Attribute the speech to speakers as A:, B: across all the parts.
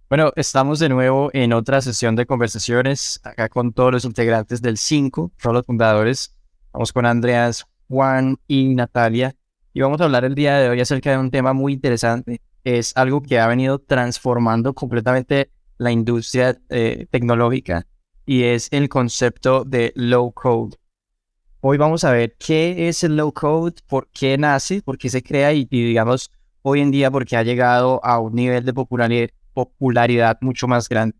A: Bueno, estamos de nuevo en otra sesión de conversaciones, acá con todos los integrantes del 5, todos los fundadores. Vamos con Andreas, Juan y Natalia. Y vamos a hablar el día de hoy acerca de un tema muy interesante. Es algo que ha venido transformando completamente la industria tecnológica y es el concepto de low code. Hoy vamos a ver qué es el low code, por qué nace, por qué se crea y digamos hoy en día por qué ha llegado a un nivel de popularidad mucho más grande.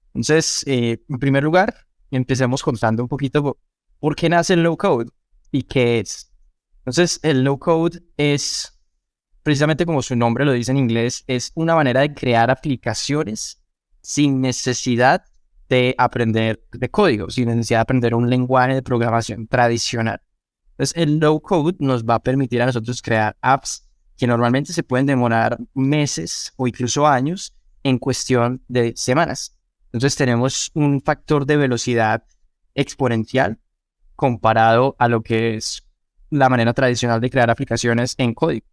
A: Entonces, en primer lugar, empecemos contando un poquito por qué nace el low code y qué es. Entonces, el low code es, precisamente como su nombre lo dice en inglés, es una manera de crear aplicaciones sin necesidad de aprender de código, sin necesidad de aprender un lenguaje de programación tradicional. Entonces, el low code nos va a permitir a nosotros crear apps que normalmente se pueden demorar meses o incluso años en cuestión de semanas. Entonces, tenemos un factor de velocidad exponencial comparado a lo que es la manera tradicional de crear aplicaciones en código.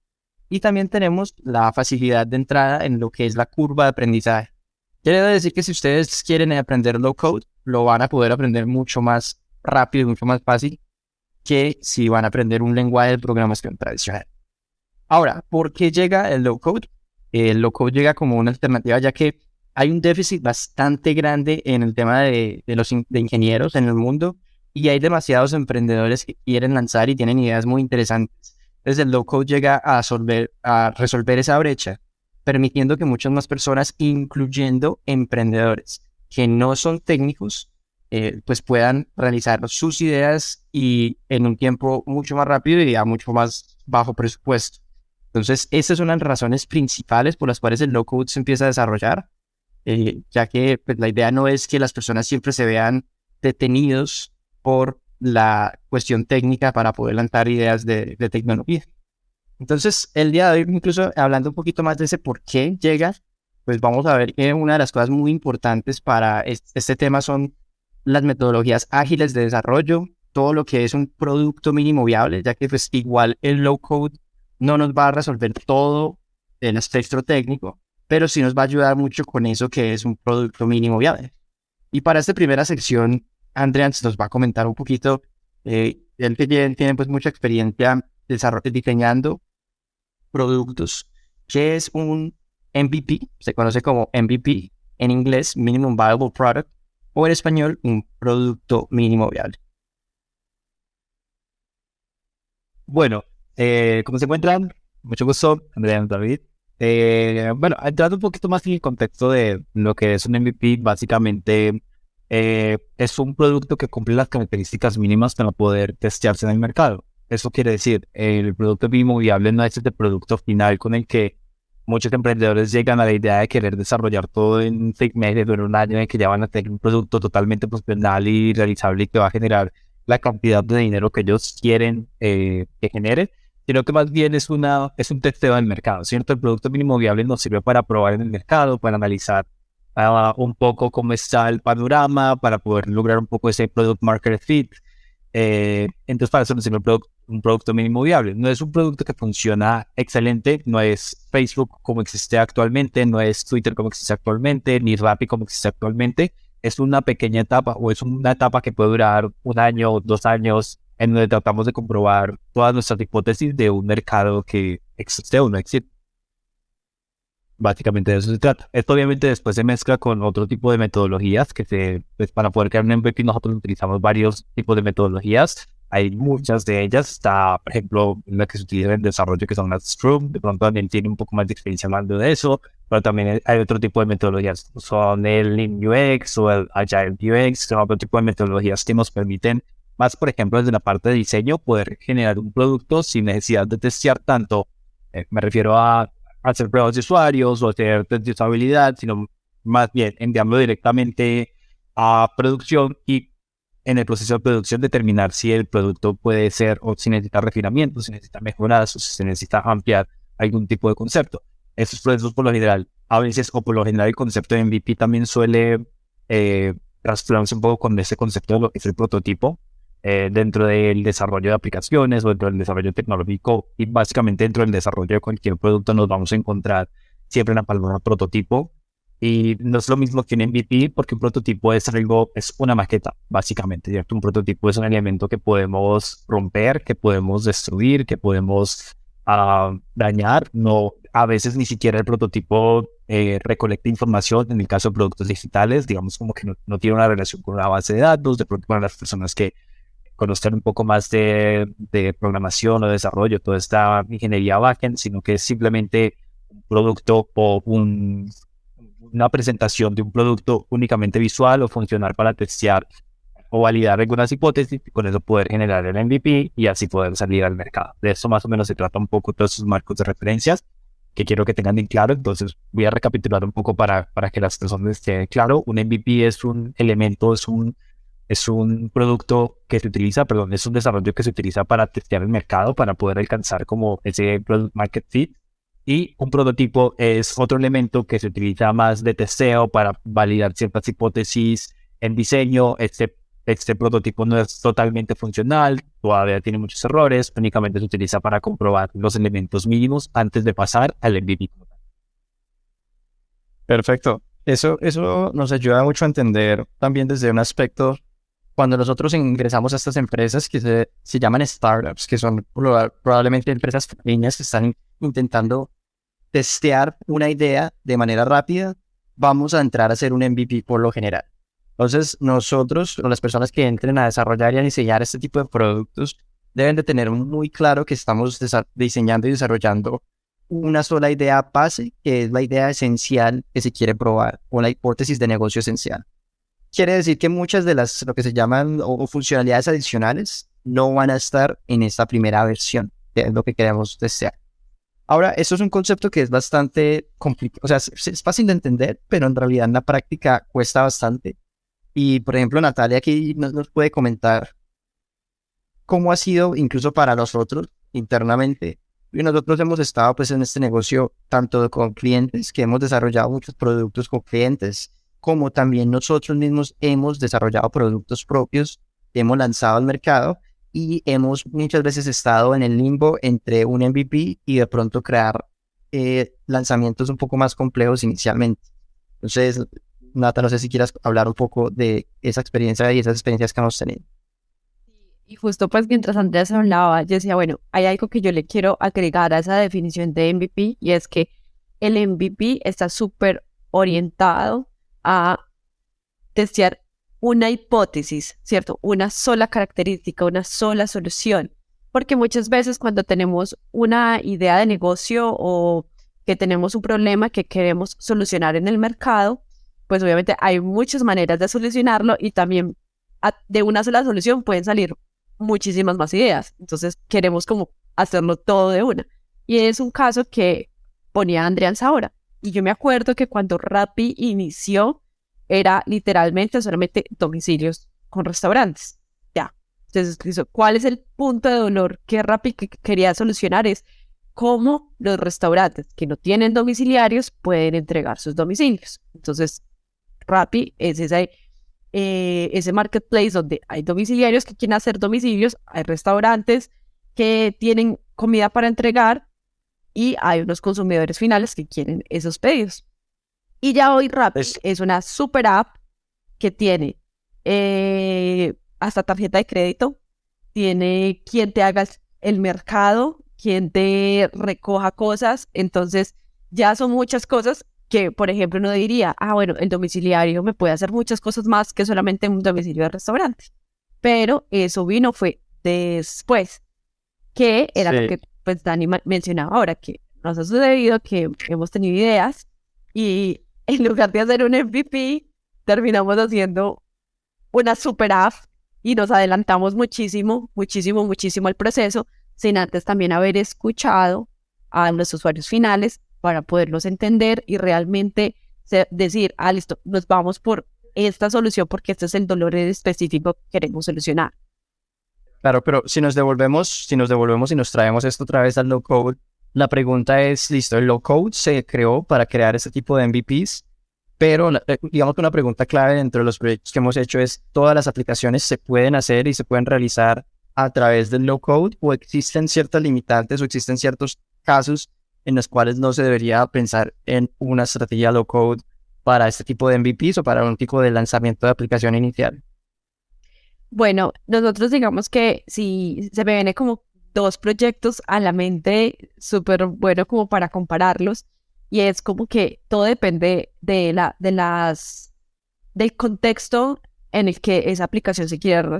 A: Y también tenemos la facilidad de entrada en lo que es la curva de aprendizaje. Quiere decir que si ustedes quieren aprender low code, lo van a poder aprender mucho más rápido y mucho más fácil que si van a aprender un lenguaje de programación tradicional. Ahora, ¿por qué llega el low code? El low code llega como una alternativa ya que hay un déficit bastante grande en el tema de ingenieros en el mundo y hay demasiados emprendedores que quieren lanzar y tienen ideas muy interesantes. Entonces el low code llega a resolver esa brecha, permitiendo que muchas más personas, incluyendo emprendedores que no son técnicos, pues puedan realizar sus ideas y en un tiempo mucho más rápido y a mucho más bajo presupuesto. Entonces, esas son las razones principales por las cuales el low code se empieza a desarrollar, ya que pues, la idea no es que las personas siempre se vean detenidos por la cuestión técnica para poder lanzar ideas de tecnología. Entonces, el día de hoy, incluso hablando un poquito más de ese por qué llega, pues vamos a ver que una de las cosas muy importantes para este tema son las metodologías ágiles de desarrollo, todo lo que es un producto mínimo viable, ya que pues igual el low code no nos va a resolver todo el aspecto técnico, pero sí nos va a ayudar mucho con eso que es un producto mínimo viable. Y para esta primera sección, Andreas nos va a comentar un poquito, él que tiene pues mucha experiencia diseñando productos, que es un MVP, se conoce como MVP en inglés, Minimum Viable Product, o en español, un producto mínimo viable.
B: Bueno, ¿cómo se encuentran? Mucho gusto, Andrea David. Bueno, entrando un poquito más en el contexto de lo que es un MVP, básicamente es un producto que cumple las características mínimas para poder testearse en el mercado. Eso quiere decir, el producto mínimo viable no es el producto final con el que muchos emprendedores llegan a la idea de querer desarrollar todo en 6 meses o en un año, en que ya van a tener un producto totalmente funcional y realizable y que va a generar la cantidad de dinero que ellos quieren que genere, sino que más bien es un testeo del mercado, ¿cierto? El producto mínimo viable nos sirve para probar en el mercado, para analizar un poco cómo está el panorama, para poder lograr un poco ese product market fit. Entonces, para eso nos sirve un producto mínimo viable. No es un producto que funciona excelente, no es Facebook como existe actualmente, no es Twitter como existe actualmente, ni Rappi como existe actualmente. Es una pequeña etapa o es una etapa que puede durar 1 año o 2 años en donde tratamos de comprobar todas nuestras hipótesis de un mercado que existe o no existe. Básicamente de eso se trata. Esto obviamente después se mezcla con otro tipo de metodologías pues para poder crear un MVP nosotros utilizamos varios tipos de metodologías. Hay muchas de ellas. Está, por ejemplo, la que se utiliza en desarrollo que son las Scrum. De pronto también tiene un poco más de experiencia hablando de eso. Pero también hay otro tipo de metodologías. Son el Lean UX o el Agile UX. Son otro tipo de metodologías que nos permiten más, por ejemplo, desde la parte de diseño, poder generar un producto sin necesidad de testear tanto. Me refiero a hacer pruebas de usuarios o hacer test de usabilidad, sino más bien enviarlo directamente a producción y en el proceso de producción determinar si el producto puede ser o si necesita refinamientos, si necesita mejoras o si se necesita ampliar algún tipo de concepto. Estos procesos por lo general, a veces o por lo general el concepto de MVP también suele rastrearse un poco con ese concepto de lo que es el prototipo dentro del desarrollo de aplicaciones o dentro del desarrollo tecnológico y básicamente dentro del desarrollo de cualquier producto nos vamos a encontrar siempre en la palabra prototipo. Y no es lo mismo que un MVP, porque un prototipo es algo, es una maqueta, básicamente, ¿cierto? Un prototipo es un elemento que podemos romper, que podemos destruir, que podemos dañar. No, a veces ni siquiera el prototipo recolecta información. En el caso de productos digitales, digamos como que no tiene una relación con una base de datos. De pronto para las personas que conozcan un poco más de programación o desarrollo, toda esta ingeniería backend, sino que es simplemente un producto o una presentación de un producto únicamente visual o funcional para testear o validar algunas hipótesis y con eso poder generar el MVP y así poder salir al mercado. De eso más o menos se trata un poco todos esos marcos de referencias que quiero que tengan bien claro. Entonces voy a recapitular un poco para que las personas estén claro. Un MVP es un elemento, es un producto que se utiliza, perdón, es un desarrollo que se utiliza para testear el mercado, para poder alcanzar como ese product market fit. Y un prototipo es otro elemento que se utiliza más de testeo para validar ciertas hipótesis en diseño. Este prototipo no es totalmente funcional, todavía tiene muchos errores, únicamente se utiliza para comprobar los elementos mínimos antes de pasar al MVP.
A: Perfecto. Eso nos ayuda mucho a entender también desde un aspecto, cuando nosotros ingresamos a estas empresas que se llaman startups, que son probablemente empresas pequeñas que están intentando testear una idea de manera rápida, vamos a entrar a hacer un MVP por lo general. Entonces, nosotros, o las personas que entren a desarrollar y a diseñar este tipo de productos, deben de tener muy claro que estamos diseñando y desarrollando una sola idea base, que es la idea esencial que se quiere probar, o la hipótesis de negocio esencial. Quiere decir que muchas de lo que se llaman o funcionalidades adicionales no van a estar en esta primera versión, que es lo que queremos desear. Ahora, eso es un concepto que es bastante complicado, o sea, es fácil de entender, pero en realidad en la práctica cuesta bastante. Y, por ejemplo, Natalia aquí nos puede comentar cómo ha sido incluso para nosotros internamente. Y nosotros hemos estado pues en este negocio tanto con clientes, que hemos desarrollado muchos productos con clientes, como también nosotros mismos hemos desarrollado productos propios, hemos lanzado al mercado y hemos muchas veces estado en el limbo entre un MVP y de pronto crear lanzamientos un poco más complejos inicialmente. Entonces, Nata, no sé si quieras hablar un poco de esa experiencia y esas experiencias que hemos tenido.
C: Y justo pues mientras Andrés hablaba, yo decía, bueno, hay algo que yo le quiero agregar a esa definición de MVP y es que el MVP está súper orientado a testear una hipótesis, ¿cierto? Una sola característica, una sola solución. Porque muchas veces cuando tenemos una idea de negocio o que tenemos un problema que queremos solucionar en el mercado, pues obviamente hay muchas maneras de solucionarlo y también de una sola solución pueden salir muchísimas más ideas. Entonces queremos como hacerlo todo de una. Y es un caso que ponía Andreas ahora. Y yo me acuerdo que cuando Rappi inició, era literalmente solamente domicilios con restaurantes. Ya. Entonces, ¿cuál es el punto de dolor que Rappi quería solucionar? Es cómo los restaurantes que no tienen domiciliarios pueden entregar sus domicilios. Entonces, Rappi es ese marketplace donde hay domiciliarios que quieren hacer domicilios, hay restaurantes que tienen comida para entregar y hay unos consumidores finales que quieren esos pedidos. Y ya hoy Rappi es una super app que tiene hasta tarjeta de crédito, tiene quien te haga el mercado, quien te recoja cosas, entonces ya son muchas cosas que, por ejemplo, uno diría, bueno, el domiciliario me puede hacer muchas cosas más que solamente un domicilio de restaurante. Pero eso fue después, que era lo que pues Dani mencionaba ahora, que nos ha sucedido que hemos tenido ideas y en lugar de hacer un MVP, terminamos haciendo una super app y nos adelantamos muchísimo el proceso, sin antes también haber escuchado a los usuarios finales para poderlos entender y realmente decir, listo, nos vamos por esta solución porque este es el dolor específico que queremos solucionar.
A: Claro, pero si nos devolvemos y nos traemos esto otra vez al low code, la pregunta es, listo, el low code se creó para crear este tipo de MVPs, pero digamos que una pregunta clave dentro de los proyectos que hemos hecho es, ¿todas las aplicaciones se pueden hacer y se pueden realizar a través del low code o existen ciertas limitantes o existen ciertos casos en los cuales no se debería pensar en una estrategia low code para este tipo de MVPs o para un tipo de lanzamiento de aplicación inicial?
C: Bueno, nosotros digamos que si se me viene como dos proyectos a la mente súper bueno como para compararlos y es como que todo depende del contexto en el que esa aplicación se quiere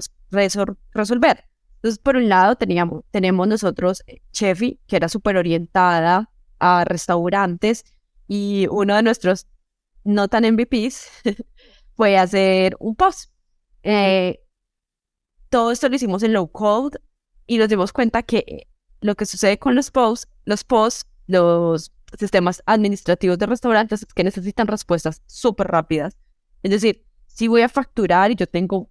C: resolver. Entonces, por un lado tenemos nosotros Chefi, que era súper orientada a restaurantes y uno de nuestros no tan MVPs fue hacer un post. Eh, Todo esto lo hicimos en low code y nos dimos cuenta que lo que sucede con los sistemas administrativos de restaurantes es que necesitan respuestas súper rápidas. Es decir, si voy a facturar y yo tengo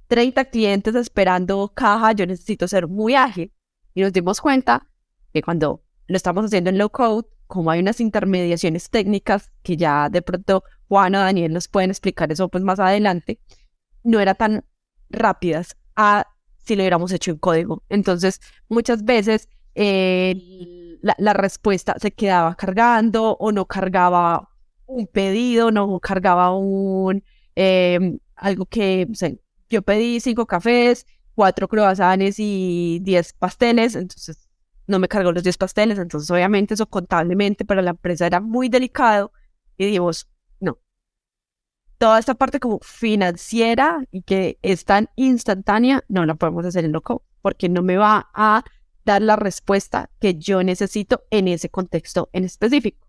C: 30 clientes esperando caja, yo necesito ser muy ágil. Y nos dimos cuenta que cuando lo estamos haciendo en low code, como hay unas intermediaciones técnicas que ya de pronto Juan o Daniel nos pueden explicar eso pues más adelante, no era tan rápidas a si lo hubiéramos hecho en código. Entonces, muchas veces la respuesta se quedaba cargando o no cargaba un pedido, no cargaba algo que, o sea, yo pedí 5 cafés, 4 croissants y 10 pasteles, entonces no me cargó los 10 pasteles, entonces obviamente eso contablemente para la empresa era muy delicado y dijimos, no, toda esta parte como financiera y que es tan instantánea, no la podemos hacer en loco porque no me va a dar la respuesta que yo necesito en ese contexto en específico.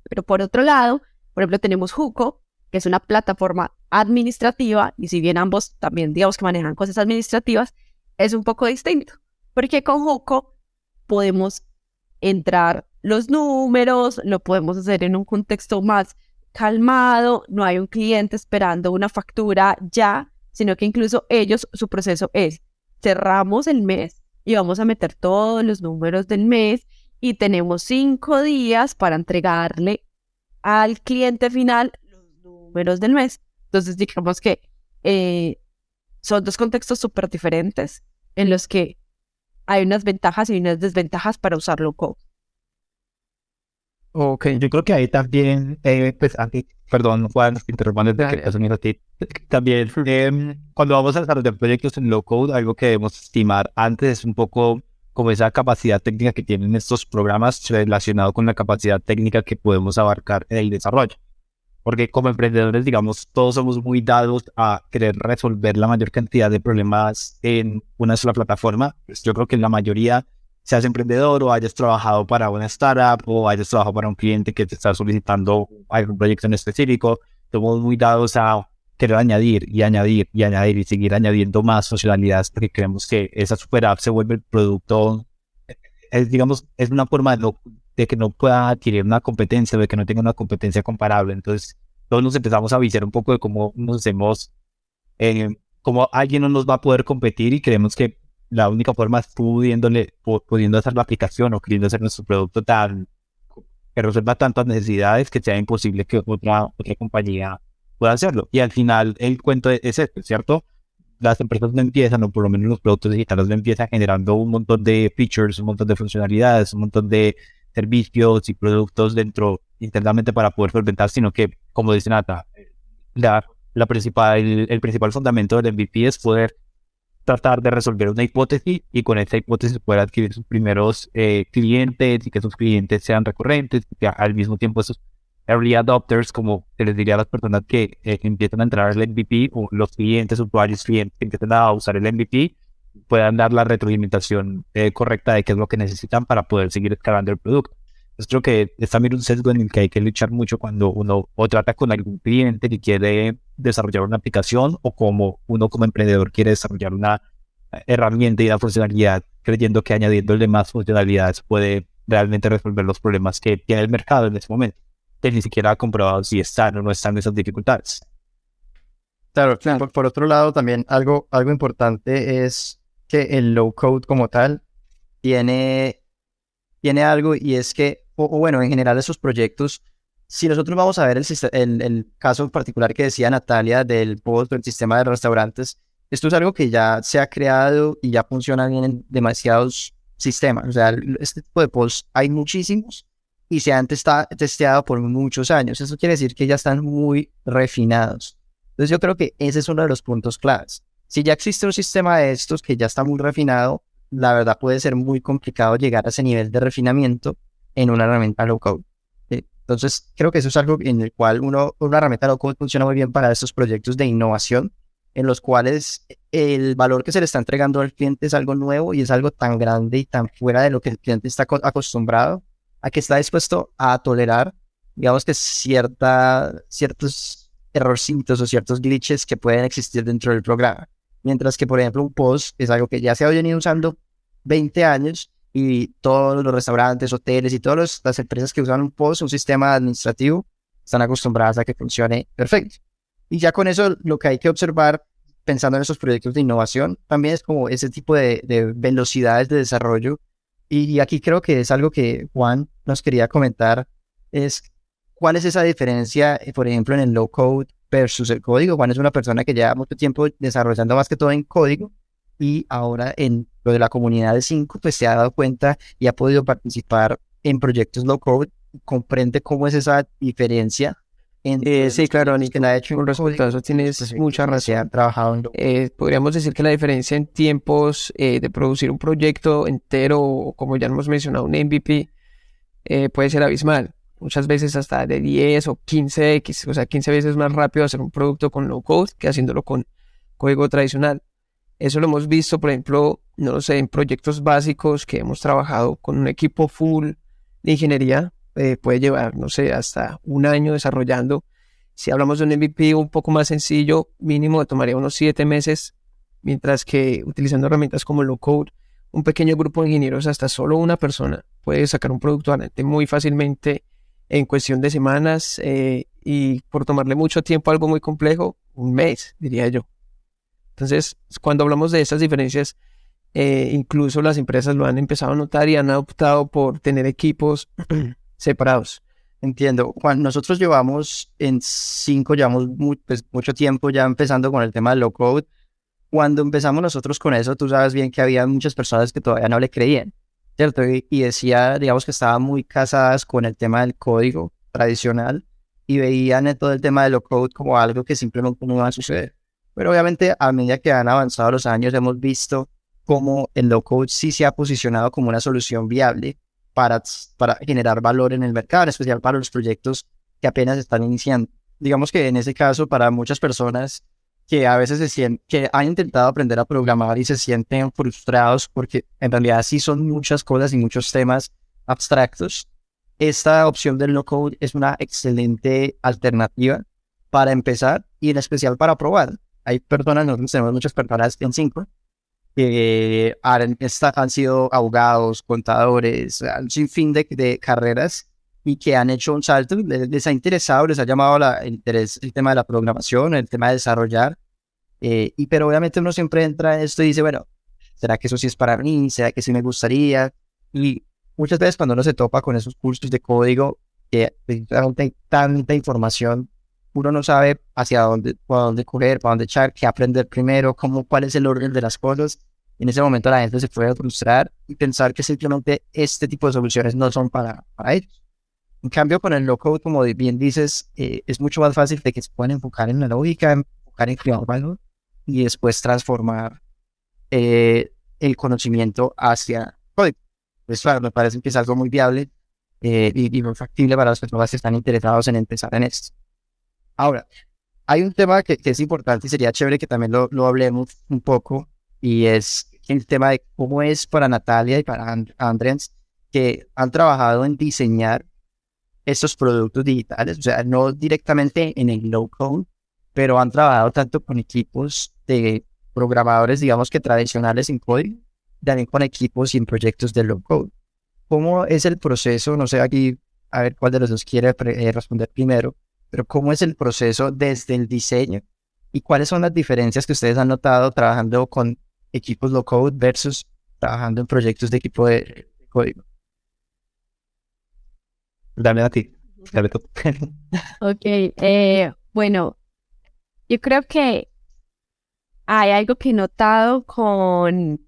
C: Pero por otro lado, por ejemplo, tenemos Juco, que es una plataforma administrativa y si bien ambos también digamos que manejan cosas administrativas, es un poco distinto. Porque con Juco podemos entrar los números, lo podemos hacer en un contexto más calmado, no hay un cliente esperando una factura ya, sino que incluso ellos, su proceso es, cerramos el mes y vamos a meter todos los números del mes y tenemos 5 días para entregarle al cliente final los números del mes. Entonces digamos que son dos contextos súper diferentes en los que hay unas ventajas y unas desventajas para usarlo como.
B: Ok, yo creo que ahí también, pues, antes, perdón, Juan, interrumpiendo que te un a ti. También, cuando vamos a desarrollar proyectos en low code, algo que debemos estimar antes es un poco como esa capacidad técnica que tienen estos programas relacionado con la capacidad técnica que podemos abarcar en el desarrollo. Porque como emprendedores, digamos, todos somos muy dados a querer resolver la mayor cantidad de problemas en una sola plataforma. Pues yo creo que la mayoría, seas emprendedor o hayas trabajado para una startup o hayas trabajado para un cliente que te está solicitando algún proyecto en específico, somos muy dados a querer añadir y añadir y añadir y seguir añadiendo más funcionalidades porque creemos que esa super app se vuelve el producto, digamos, es una forma de que no pueda adquirir una competencia, de que no tenga una competencia comparable. Entonces, todos nos empezamos a viciar un poco de cómo nos hacemos, cómo alguien no nos va a poder competir y creemos que la única forma es pudiendo hacer la aplicación o queriendo hacer nuestro producto que resuelva tantas necesidades que sea imposible que otra compañía pueda hacerlo. Y al final el cuento es este, ¿cierto? Las empresas no empiezan, o por lo menos los productos digitales no empiezan generando un montón de features, un montón de funcionalidades, un montón de servicios y productos internamente para poder solventar, sino que, como dice Nata, el principal fundamento del MVP es poder tratar de resolver una hipótesis y con esa hipótesis poder adquirir sus primeros clientes y que sus clientes sean recurrentes y que al mismo tiempo esos early adopters, como se les diría a las personas que empiezan a entrar al MVP o los usuarios clientes que empiezan a usar el MVP puedan dar la retroalimentación correcta de qué es lo que necesitan para poder seguir escalando el producto. Entonces creo que es también un sesgo en el que hay que luchar mucho cuando uno o trata con algún cliente que quiere desarrollar una aplicación o como uno como emprendedor quiere desarrollar una herramienta y una funcionalidad creyendo que añadiéndole más funcionalidades puede realmente resolver los problemas que tiene el mercado en ese momento, que ni siquiera ha comprobado si están o no están esas dificultades.
A: Claro. Por otro lado, también algo importante es que el low code como tal tiene algo y es que, o bueno, en general esos proyectos, si nosotros vamos a ver el caso en particular que decía Natalia del POS, el sistema de restaurantes, esto es algo que ya se ha creado y ya funciona bien en demasiados sistemas. O sea, este tipo de POS hay muchísimos y se han testeado por muchos años. Eso quiere decir que ya están muy refinados. Entonces yo creo que ese es uno de los puntos claves. Si ya existe un sistema de estos que ya está muy refinado, la verdad puede ser muy complicado llegar a ese nivel de refinamiento en una herramienta low code. Entonces creo que eso es algo en el cual una herramienta low code funciona muy bien para estos proyectos de innovación, en los cuales el valor que se le está entregando al cliente es algo nuevo y es algo tan grande y tan fuera de lo que el cliente está acostumbrado a, que está dispuesto a tolerar, digamos que ciertos errorcitos o ciertos glitches que pueden existir dentro del programa. Mientras que, por ejemplo, un post es algo que ya se ha venido usando 20 años y todos los restaurantes, hoteles y todas las empresas que usan un post, un sistema administrativo, están acostumbradas a que funcione perfecto. Y ya con eso lo que hay que observar, pensando en esos proyectos de innovación, también es como ese tipo de velocidades de desarrollo. Y aquí creo que es algo que Juan nos quería comentar, es cuál es esa diferencia, por ejemplo, en el low code versus el código. Juan es una persona que lleva mucho tiempo desarrollando más que todo en código y ahora en lo de la comunidad de 5, pues se ha dado cuenta y ha podido participar en proyectos low code, comprende cómo es esa diferencia.
D: Sí, claro, Nico,
A: que la ha hecho
D: con respecto a eso tienes mucha
A: se han
D: razón.
A: trabajado en
D: Podríamos decir que la diferencia en tiempos de producir un proyecto entero, o como ya hemos mencionado, un MVP, puede ser abismal. Muchas veces hasta de 10 o 15x, o sea, 15 veces más rápido hacer un producto con low code que haciéndolo con código tradicional. Eso lo hemos visto, por ejemplo, no lo sé, en proyectos básicos que hemos trabajado con un equipo full de ingeniería. Puede llevar, no sé, hasta un año desarrollando. Si hablamos de un MVP un poco más sencillo, mínimo tomaría unos 7 meses, mientras que utilizando herramientas como low code, un pequeño grupo de ingenieros, hasta solo una persona, puede sacar un producto adelante muy fácilmente en cuestión de semanas, y por tomarle mucho tiempo a algo muy complejo, un mes, diría yo. Entonces, cuando hablamos de estas diferencias, incluso las empresas lo han empezado a notar y han optado por tener equipos separados.
A: Entiendo. Juan, nosotros llevamos en 5, llevamos mucho tiempo ya empezando con el tema del low code. Cuando empezamos nosotros con eso, tú sabes bien que había muchas personas que todavía no le creían, ¿cierto? Y decía, digamos que estaban muy casadas con el tema del código tradicional y veían todo el tema del low code como algo que simplemente no iba a suceder. Pero obviamente a medida que han avanzado los años hemos visto cómo el low code sí se ha posicionado como una solución viable para generar valor en el mercado, en especial para los proyectos que apenas están iniciando. Digamos que en ese caso, para muchas personas que a veces que han intentado aprender a programar y se sienten frustrados porque en realidad sí son muchas cosas y muchos temas abstractos, esta opción del no code es una excelente alternativa para empezar y en especial para probar. Hay personas, nosotros tenemos muchas personas en 5 que han sido abogados, contadores, un sinfín de carreras y que han hecho un salto, les ha interesado, les ha llamado el interés el tema de la programación, el tema de desarrollar, pero obviamente uno siempre entra en esto y dice, bueno, ¿será que eso sí es para mí? ¿Será que sí me gustaría? Y muchas veces cuando uno se topa con esos cursos de código, que realmente hay tanta información, uno no sabe hacia dónde, para dónde correr, para dónde echar, qué aprender primero, cuál es el orden de las cosas. En ese momento la gente se puede frustrar y pensar que simplemente este tipo de soluciones no son para ellos. En cambio, con el low code, como bien dices, es mucho más fácil de que se puedan enfocar en la lógica, enfocar en crear valor y después transformar el conocimiento hacia código. Pues claro, me parece que es algo muy viable y muy factible para las personas que están interesados en empezar en esto. Ahora, hay un tema que es importante y sería chévere que también lo hablemos un poco, y es el tema de cómo es para Natalia y para Andrés, que han trabajado en diseñar estos productos digitales, o sea, no directamente en el low code, pero han trabajado tanto con equipos de programadores, digamos que tradicionales en código, también con equipos y en proyectos de low code. ¿Cómo es el proceso? No sé aquí, a ver cuál de los dos quiere responder primero, pero ¿cómo es el proceso desde el diseño y cuáles son las diferencias que ustedes han notado trabajando con equipos low code versus trabajando en proyectos de equipo de código?
B: Dame a ti. Dale tú.
C: Ok, bueno, yo creo que hay algo que he notado con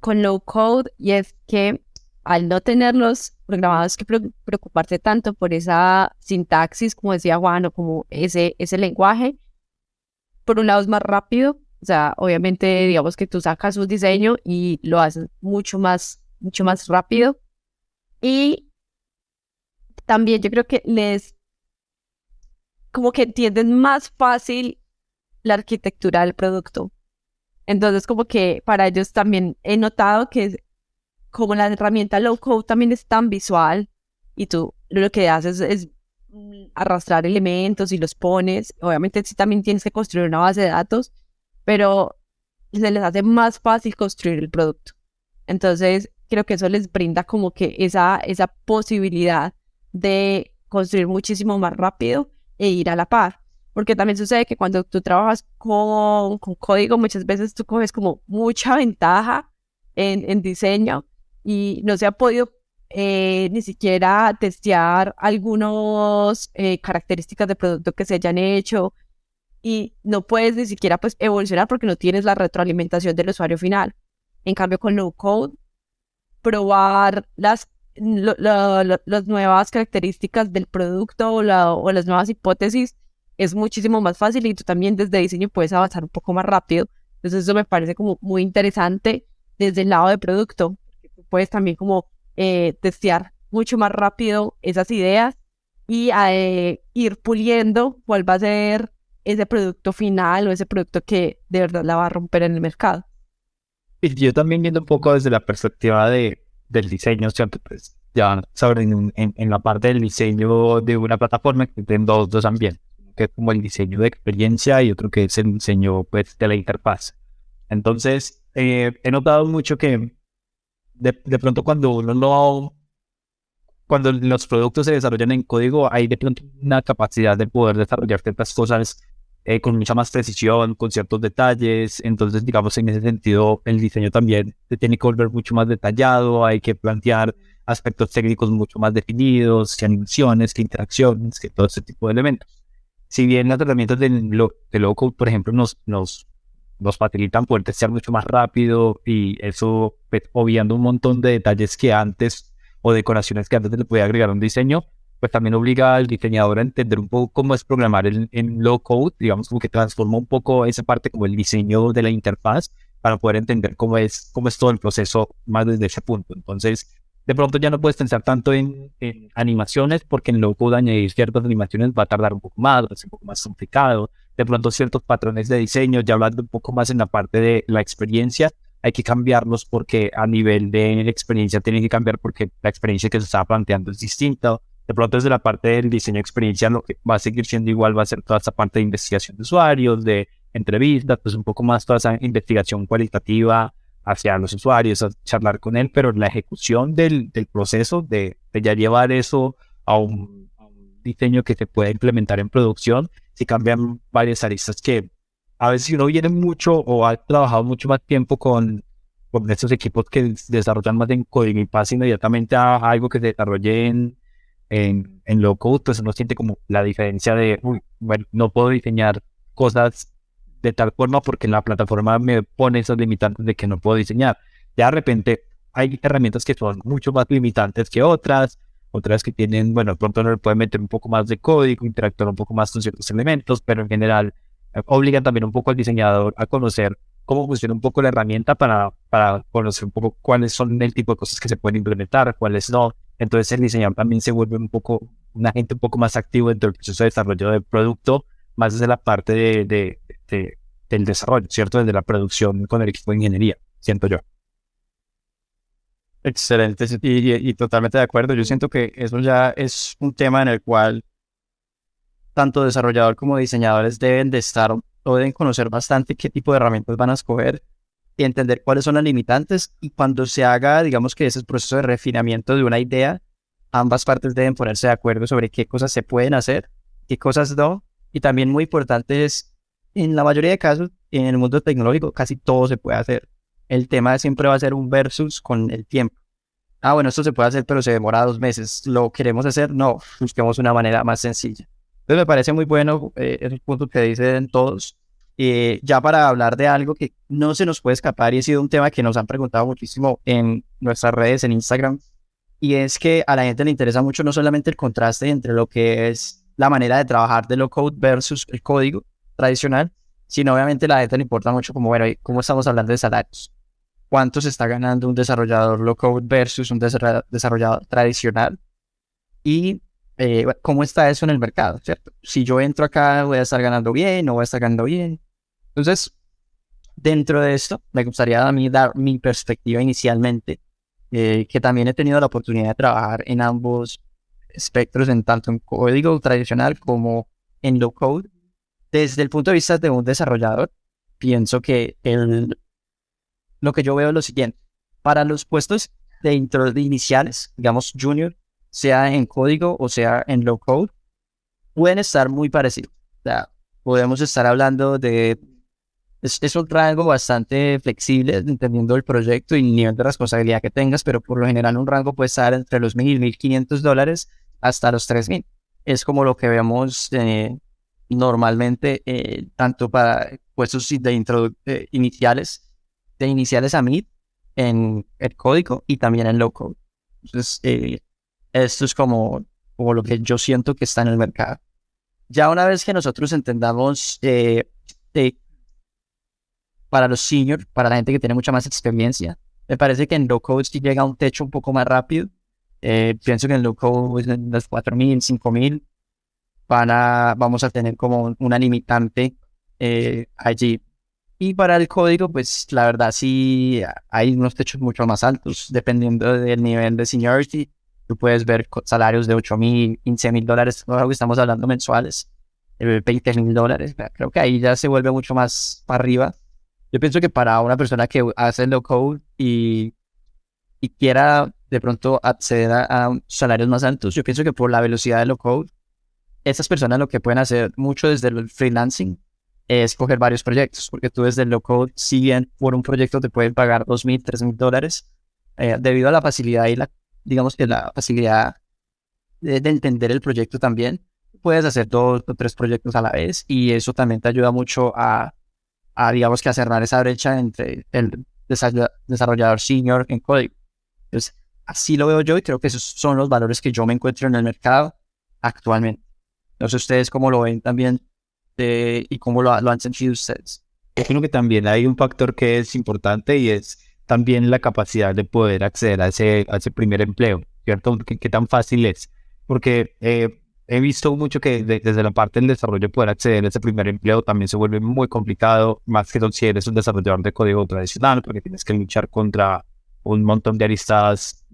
C: low code y es que al no tenerlos programados, que preocuparse tanto por esa sintaxis, como decía Juan, o como ese lenguaje. Por un lado es más rápido, o sea, obviamente digamos que tú sacas un diseño y lo haces mucho más rápido. Y también yo creo que como que entienden más fácil la arquitectura del producto. Entonces, como que para ellos también he notado que como la herramienta low code también es tan visual y tú lo que haces es arrastrar elementos y los pones. Obviamente sí también tienes que construir una base de datos, pero se les hace más fácil construir el producto. Entonces, creo que eso les brinda como que esa posibilidad de construir muchísimo más rápido e ir a la par. Porque también sucede que cuando tú trabajas con código, muchas veces tú coges como mucha ventaja en diseño y no se ha podido ni siquiera testear algunas características de producto que se hayan hecho y no puedes ni siquiera pues evolucionar porque no tienes la retroalimentación del usuario final. En cambio, con no code, probar las nuevas características del producto o las nuevas hipótesis es muchísimo más fácil y tú también desde diseño puedes avanzar un poco más rápido. Entonces eso me parece como muy interesante desde el lado de producto. Tú puedes también como testear mucho más rápido esas ideas y ir puliendo cuál va a ser ese producto final o ese producto que de verdad la va a romper en el mercado.
B: Y yo también viendo un poco desde la perspectiva del diseño, ¿cierto? Pues ya saben, en la parte del diseño de una plataforma existen dos ambientes, que es como el diseño de experiencia y otro que es el diseño pues, de la interfaz. Entonces, he notado mucho que de pronto cuando los productos se desarrollan en código, hay de pronto una capacidad de poder desarrollar ciertas cosas con mucha más precisión, con ciertos detalles. Entonces, digamos, en ese sentido, el diseño también se tiene que volver mucho más detallado, hay que plantear aspectos técnicos mucho más definidos, que animaciones, que interacciones, que todo ese tipo de elementos. Si bien las herramientas de low code, por ejemplo, nos facilitan poder testear mucho más rápido y eso, pues, obviando un montón de detalles que antes o decoraciones que antes se le podía agregar a un diseño, pues también obliga al diseñador a entender un poco cómo es programar en low code, digamos, como que transforma un poco esa parte como el diseño de la interfaz para poder entender cómo es todo el proceso más desde ese punto. Entonces, de pronto ya no puedes pensar tanto en animaciones porque en low code añadir ciertas animaciones va a tardar un poco más, va a ser un poco más complicado. De pronto ciertos patrones de diseño, ya hablando un poco más en la parte de la experiencia, hay que cambiarlos porque a nivel de experiencia tienen que cambiar porque la experiencia que se estaba planteando es distinta. De pronto desde la parte del diseño de experiencia lo que va a seguir siendo igual va a ser toda esta parte de investigación de usuarios, de entrevistas, pues un poco más toda esa investigación cualitativa hacia los usuarios, a charlar con él, pero la ejecución del proceso de ya llevar eso a un diseño que se pueda implementar en producción, si cambian varias aristas que a veces si uno viene mucho o ha trabajado mucho más tiempo con estos equipos que desarrollan más en código y pasa inmediatamente a algo que se desarrolle en low code, pues uno siente como la diferencia de, bueno, no puedo diseñar cosas de tal forma porque la plataforma me pone esos limitantes de que no puedo diseñar. Ya de repente hay herramientas que son mucho más limitantes que otras que tienen, bueno, de pronto no le pueden meter un poco más de código, interactuar un poco más con ciertos elementos, pero en general obligan también un poco al diseñador a conocer cómo funciona un poco la herramienta para conocer un poco cuáles son el tipo de cosas que se pueden implementar, cuáles no. Entonces el diseñador también se vuelve un agente un poco más activo dentro del proceso de desarrollo del producto, más desde la parte del desarrollo, ¿cierto? Desde la producción con el equipo de ingeniería, siento yo.
A: Excelente, y totalmente de acuerdo. Yo siento que eso ya es un tema en el cual tanto desarrollador como diseñadores deben de estar o deben conocer bastante qué tipo de herramientas van a escoger y entender cuáles son las limitantes. Y cuando se haga, digamos que ese es el proceso de refinamiento de una idea, ambas partes deben ponerse de acuerdo sobre qué cosas se pueden hacer, qué cosas no. Y también muy importante es, en la mayoría de casos, en el mundo tecnológico, casi todo se puede hacer. El tema siempre va a ser un versus con el tiempo. Ah, bueno, esto se puede hacer, pero se demora 2 meses. ¿Lo queremos hacer? No, busquemos una manera más sencilla. Entonces me parece muy bueno esos puntos que dicen todos. Ya para hablar de algo que no se nos puede escapar y ha sido un tema que nos han preguntado muchísimo en nuestras redes, en Instagram, y es que a la gente le interesa mucho no solamente el contraste entre lo que es la manera de trabajar de low code versus el código tradicional, sino obviamente a la gente le importa mucho como, bueno, ¿cómo estamos hablando de salarios? ¿Cuánto se está ganando un desarrollador low code versus un desarrollador tradicional? Y cómo está eso en el mercado, ¿cierto? Si yo entro acá, voy a estar ganando bien, no voy a estar ganando bien. Entonces, dentro de esto, me gustaría a mí dar mi perspectiva inicialmente, que también he tenido la oportunidad de trabajar en ambos espectros, en tanto en código tradicional como en low code. Desde el punto de vista de un desarrollador, pienso que lo que yo veo es lo siguiente. Para los puestos de iniciales, digamos junior, sea en código o sea en low code, pueden estar muy parecidos. O sea, podemos estar hablando de... Es un rango bastante flexible, entendiendo el proyecto y el nivel de responsabilidad que tengas, pero por lo general un rango puede estar entre los $1,000 y $1,500 hasta los $3,000. Es como lo que vemos normalmente, tanto para puestos iniciales, de iniciales a mid, en el código y también en low code. Entonces, esto es como lo que yo siento que está en el mercado. Ya una vez que nosotros entendamos para los seniors, para la gente que tiene mucha más experiencia, me parece que en low code sí llega a un techo un poco más rápido. Pienso que en low code, en los 4,000, 5,000, vamos a tener como una limitante allí. Y para el código, pues la verdad sí hay unos techos mucho más altos, dependiendo del nivel de seniority. Tú puedes ver salarios de $8,000, $15,000, no estamos hablando mensuales, $20,000. Creo que ahí ya se vuelve mucho más para arriba. Yo pienso que para una persona que hace low code y quiera de pronto acceder a salarios más altos, yo pienso que por la velocidad de low code, esas personas lo que pueden hacer mucho desde el freelancing es coger varios proyectos, porque tú desde el low code, si bien por un proyecto te pueden pagar $2,000, $3,000, debido a la facilidad y digamos que la facilidad de entender el proyecto también, puedes hacer 2 o 3 proyectos a la vez y eso también te ayuda mucho a digamos que a cerrar esa brecha entre el desarrollador senior en código. Entonces, así lo veo yo y creo que esos son los valores que yo me encuentro en el mercado actualmente. No sé ustedes cómo lo ven también y cómo lo han sentido ustedes.
B: Yo creo que también hay un factor que es importante y es también la capacidad de poder acceder a ese primer empleo, ¿cierto? ¿Qué tan fácil es? Porque he visto mucho que desde la parte del desarrollo poder acceder a ese primer empleo también se vuelve muy complicado, más que si eres un desarrollador de código tradicional, porque tienes que luchar contra un montón de aristas,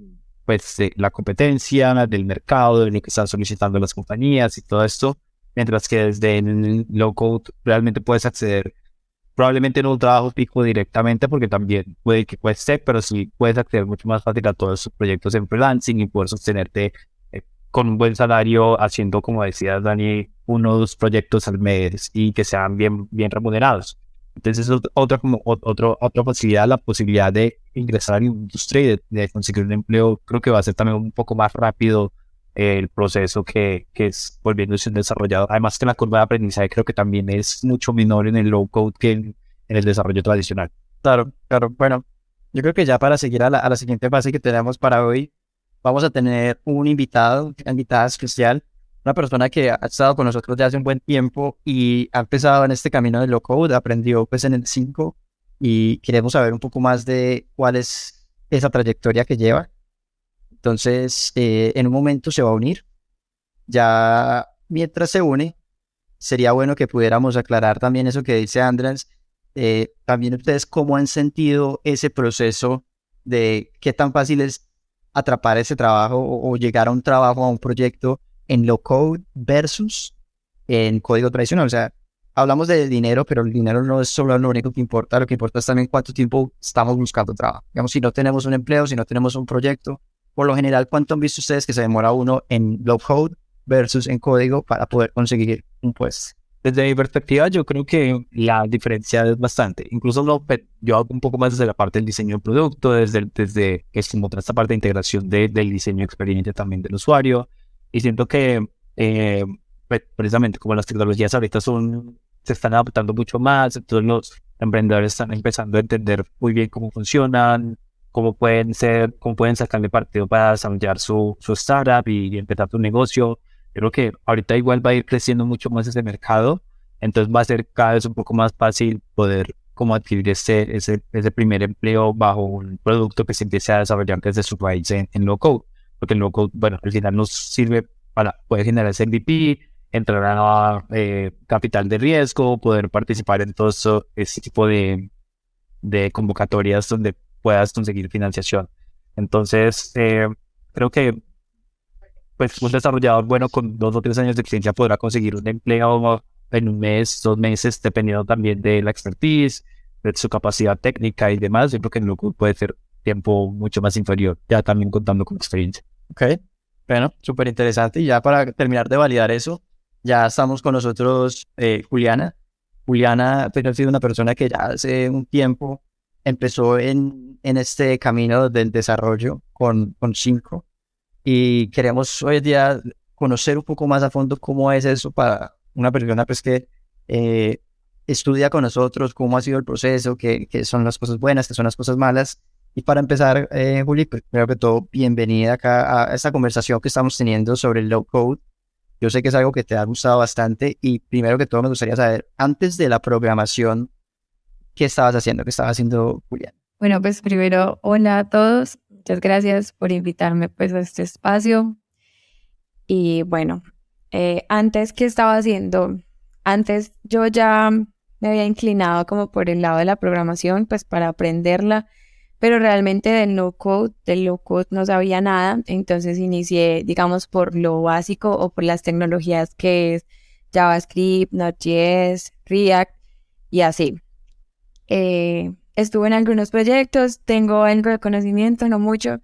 B: pues de la competencia, del mercado, de lo que están solicitando las compañías y todo esto, mientras que desde el low code realmente puedes acceder, probablemente no un trabajo fijo directamente, porque también puede que cueste, pero sí puedes acceder mucho más fácil a todos esos proyectos en freelancing y poder sostenerte con un buen salario, haciendo, como decía Dani, 1 o 2 proyectos al mes y que sean bien remunerados. Entonces, otra facilidad, la posibilidad de ingresar a la industria y de conseguir un empleo, creo que va a ser también un poco más rápido el proceso que es volviéndose un desarrollador. Además que la curva de aprendizaje creo que también es mucho menor en el low code que en el desarrollo tradicional.
A: Claro. Bueno, yo creo que ya para seguir a la siguiente fase que tenemos para hoy, vamos a tener una invitada especial, una persona que ha estado con nosotros ya hace un buen tiempo y ha empezado en este camino de low code, aprendió pues en el 5 y queremos saber un poco más de cuál es esa trayectoria que lleva. Entonces, en un momento se va a unir. Ya mientras se une, sería bueno que pudiéramos aclarar también eso que dice Andrés. También ustedes cómo han sentido ese proceso de qué tan fácil es atrapar ese trabajo o llegar a un trabajo, a un proyecto en low code versus en código tradicional. O sea, hablamos de dinero, pero el dinero no es solo lo único que importa. Lo que importa es también cuánto tiempo estamos buscando trabajo. Digamos, si no tenemos un empleo, si no tenemos un proyecto, por lo general, ¿cuánto han visto ustedes que se demora uno en low code versus en código para poder conseguir un puesto?
B: Desde mi perspectiva, yo creo que la diferencia es bastante. Incluso yo hago un poco más desde la parte del diseño del producto, desde que es como toda esta parte de integración del diseño de experiencia también del usuario. Y siento que pues, precisamente como las tecnologías ahorita se están adaptando mucho más, entonces los emprendedores están empezando a entender muy bien cómo funcionan, cómo pueden sacarle partido para desarrollar su startup y empezar su negocio. Creo que ahorita igual va a ir creciendo mucho más ese mercado, entonces va a ser cada vez un poco más fácil poder como adquirir ese primer empleo bajo un producto que se empiece a desarrollar desde su raíz en low code, porque el low code, bueno, al final nos sirve para poder generar ese MVP, entrar a capital de riesgo, poder participar en todo ese tipo de convocatorias donde puedas conseguir financiación. Entonces, creo que pues un desarrollador bueno con 2 o 3 años de experiencia podrá conseguir un empleo en un mes, 2 meses, dependiendo también de la expertise, de su capacidad técnica y demás. Yo creo que en loco puede ser tiempo mucho más inferior, ya también contando con experiencia.
A: Ok, bueno, súper interesante. Y ya para terminar de validar eso, ya estamos con nosotros Juliana. Juliana pues, ha sido una persona que ya hace un tiempo empezó en este camino del desarrollo con Cinco y queremos hoy día conocer un poco más a fondo cómo es eso para una persona pues, que estudia con nosotros, cómo ha sido el proceso, qué son las cosas buenas, qué son las cosas malas. Y para empezar, Juli, pues, primero que todo, bienvenida acá a esta conversación que estamos teniendo sobre el low code. Yo sé que es algo que te ha gustado bastante y primero que todo me gustaría saber, antes de la programación, ¿qué estabas haciendo? ¿Qué estaba haciendo Julián?
C: Bueno, pues primero, hola a todos. Muchas gracias por invitarme pues a este espacio. Y bueno, antes, ¿qué estaba haciendo? Antes yo ya me había inclinado como por el lado de la programación, pues para aprenderla, pero realmente del low code no sabía nada. Entonces inicié, digamos, por lo básico o por las tecnologías que es JavaScript, Node.js, React y así. Estuve en algunos proyectos, tengo algo de conocimiento, no mucho,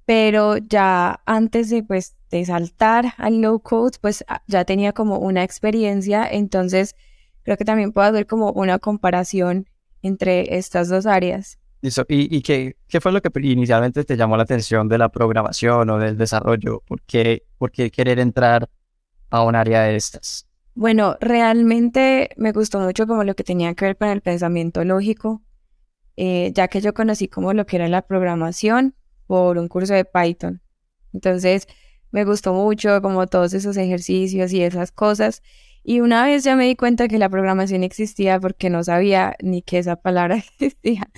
C: pero ya antes de, pues, de saltar al low code, pues ya tenía como una experiencia, entonces creo que también puedo hacer como una comparación entre estas dos áreas.
A: Listo. ¿Y qué fue lo que inicialmente te llamó la atención de la programación o del desarrollo? ¿Por qué querer entrar a un área de estas?
C: Bueno, realmente me gustó mucho como lo que tenía que ver con el pensamiento lógico, ya que yo conocí como lo que era la programación por un curso de Python. Entonces me gustó mucho como todos esos ejercicios y esas cosas. Y una vez ya me di cuenta que la programación existía porque no sabía ni que esa palabra existía.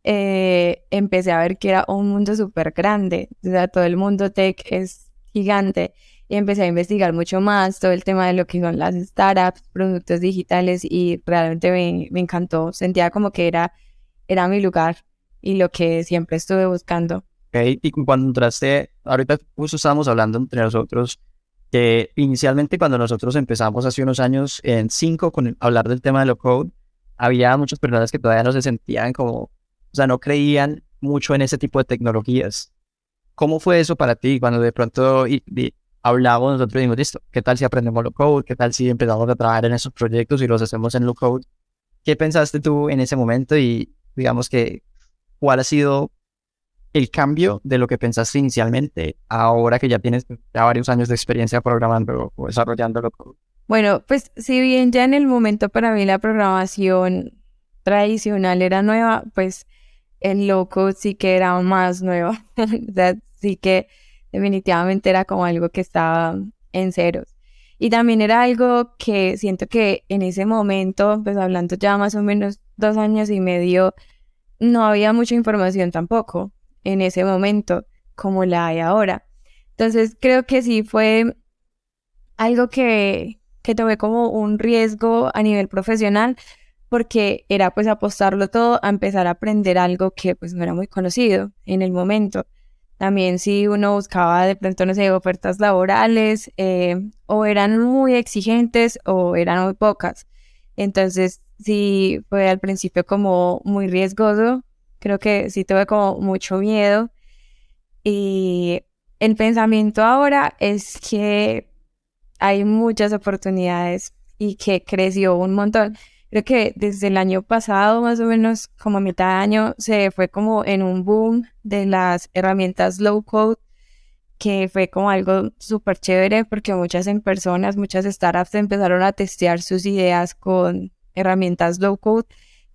C: Empecé a ver que era un mundo súper grande. O sea, todo el mundo tech es gigante. Y empecé a investigar mucho más todo el tema de lo que son las startups, productos digitales y realmente me encantó. Sentía como que era mi lugar y lo que siempre estuve buscando.
A: Okay. Y cuando entraste, ahorita justo estábamos hablando entre nosotros, que inicialmente cuando nosotros empezamos hace unos años en Cinco con hablar del tema de low code, había muchas personas que todavía no se sentían como, o sea, no creían mucho en ese tipo de tecnologías. ¿Cómo fue eso para ti cuando de pronto hablamos nosotros y dijimos, listo, ¿qué tal si aprendemos low code? ¿Qué tal si empezamos a trabajar en esos proyectos y los hacemos en low code? ¿Qué pensaste tú en ese momento y digamos que cuál ha sido el cambio de lo que pensaste inicialmente ahora que ya tienes ya varios años de experiencia programando o desarrollando low code?
C: Bueno, pues si bien ya en el momento para mí la programación tradicional era nueva, pues el low code sí que era más nueva. O sea, sí que definitivamente era como algo que estaba en ceros. Y también era algo que siento que en ese momento, pues hablando ya más o menos 2 años y medio, no había mucha información tampoco en ese momento como la hay ahora. Entonces creo que sí fue algo que tomé como un riesgo a nivel profesional porque era pues apostarlo todo a empezar a aprender algo que pues no era muy conocido en el momento. También si uno buscaba de pronto, no sé, ofertas laborales, o eran muy exigentes o eran muy pocas. Entonces sí fue al principio como muy riesgoso, creo que sí tuve como mucho miedo y el pensamiento ahora es que hay muchas oportunidades y que creció un montón. Creo que desde el año pasado, más o menos como a mitad de año, se fue como en un boom de las herramientas low code, que fue como algo súper chévere porque muchas startups empezaron a testear sus ideas con herramientas low code.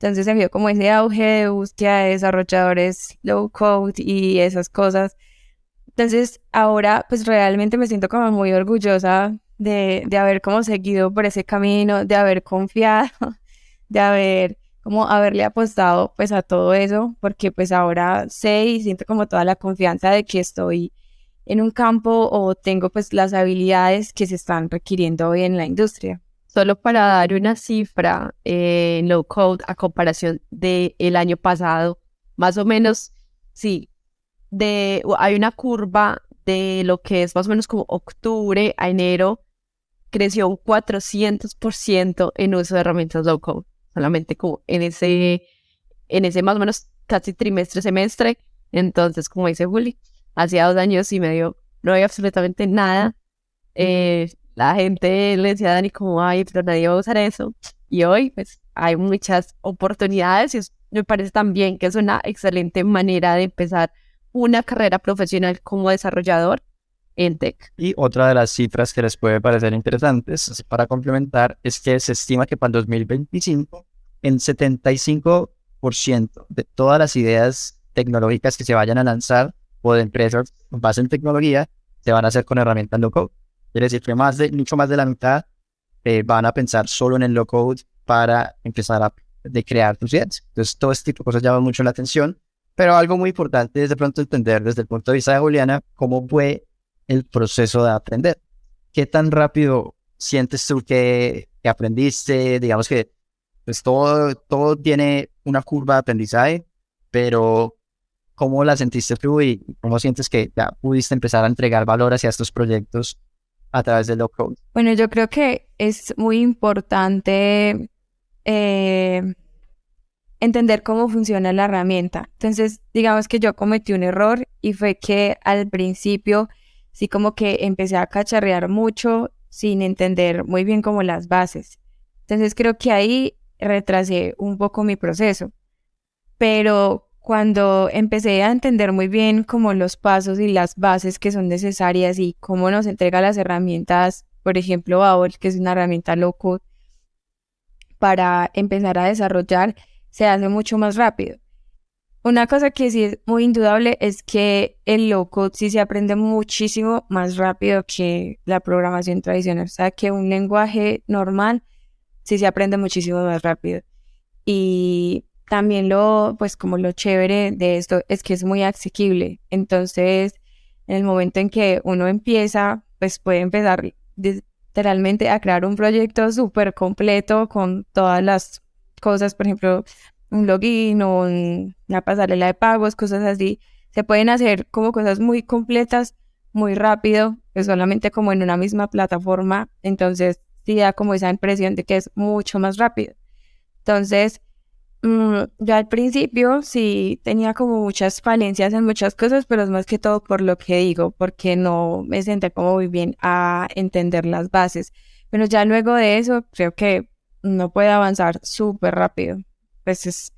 C: Entonces se vio como ese auge de búsqueda de desarrolladores low code y esas cosas. Entonces ahora pues realmente me siento como muy orgullosa de haber como seguido por ese camino, de haber confiado, de haber como haberle apostado pues a todo eso, porque pues ahora sé y siento como toda la confianza de que estoy en un campo o tengo pues las habilidades que se están requiriendo hoy en la industria.
E: Solo para dar una cifra en low code a comparación del año pasado, más o menos, sí, hay una curva de lo que es más o menos como octubre a enero, creció un 400% en uso de herramientas low code, solamente como en ese más o menos casi semestre. Entonces, como dice Juli, hacía 2 años y medio no había absolutamente nada. La gente le decía a Dani como, ay, pero nadie va a usar eso. Y hoy, pues, hay muchas oportunidades y me parece también que es una excelente manera de empezar una carrera profesional como desarrollador en tech.
A: Y otra de las cifras que les puede parecer interesantes, así para complementar, es que se estima que para el 2025 el 75% de todas las ideas tecnológicas que se vayan a lanzar o de empresas con base en tecnología se van a hacer con herramientas low code. Quiere decir que mucho más de la mitad van a pensar solo en el low code para empezar a crear tus ideas. Entonces todo este tipo de cosas llaman mucho la atención, pero algo muy importante es de pronto entender desde el punto de vista de Juliana cómo fue el proceso de aprender. ¿Qué tan rápido sientes tú que aprendiste? Digamos que pues todo tiene una curva de aprendizaje, pero ¿cómo la sentiste tú y cómo sientes que ya pudiste empezar a entregar valor hacia estos proyectos a través del low code?
C: Bueno, yo creo que es muy importante entender cómo funciona la herramienta. Entonces, digamos que yo cometí un error y fue que al principio sí como que empecé a cacharrear mucho sin entender muy bien como las bases. Entonces creo que ahí retrasé un poco mi proceso. Pero cuando empecé a entender muy bien como los pasos y las bases que son necesarias y cómo nos entrega las herramientas, por ejemplo, Babel, que es una herramienta low code, para empezar a desarrollar, se hace mucho más rápido. Una cosa que sí es muy indudable es que el low code sí se aprende muchísimo más rápido que la programación tradicional. O sea, que un lenguaje normal sí se aprende muchísimo más rápido. Y también pues como lo chévere de esto es que es muy asequible. Entonces, en el momento en que uno empieza, pues puede empezar literalmente a crear un proyecto súper completo con todas las cosas, por ejemplo, un login o una pasarela de pagos, cosas así. Se pueden hacer como cosas muy completas, muy rápido, pues solamente como en una misma plataforma. Entonces, sí da como esa impresión de que es mucho más rápido. Entonces, yo al principio sí tenía como muchas falencias en muchas cosas, pero es más que todo por lo que digo, porque no me senté como muy bien a entender las bases. Pero ya luego de eso, creo que uno puede avanzar súper rápido. Pues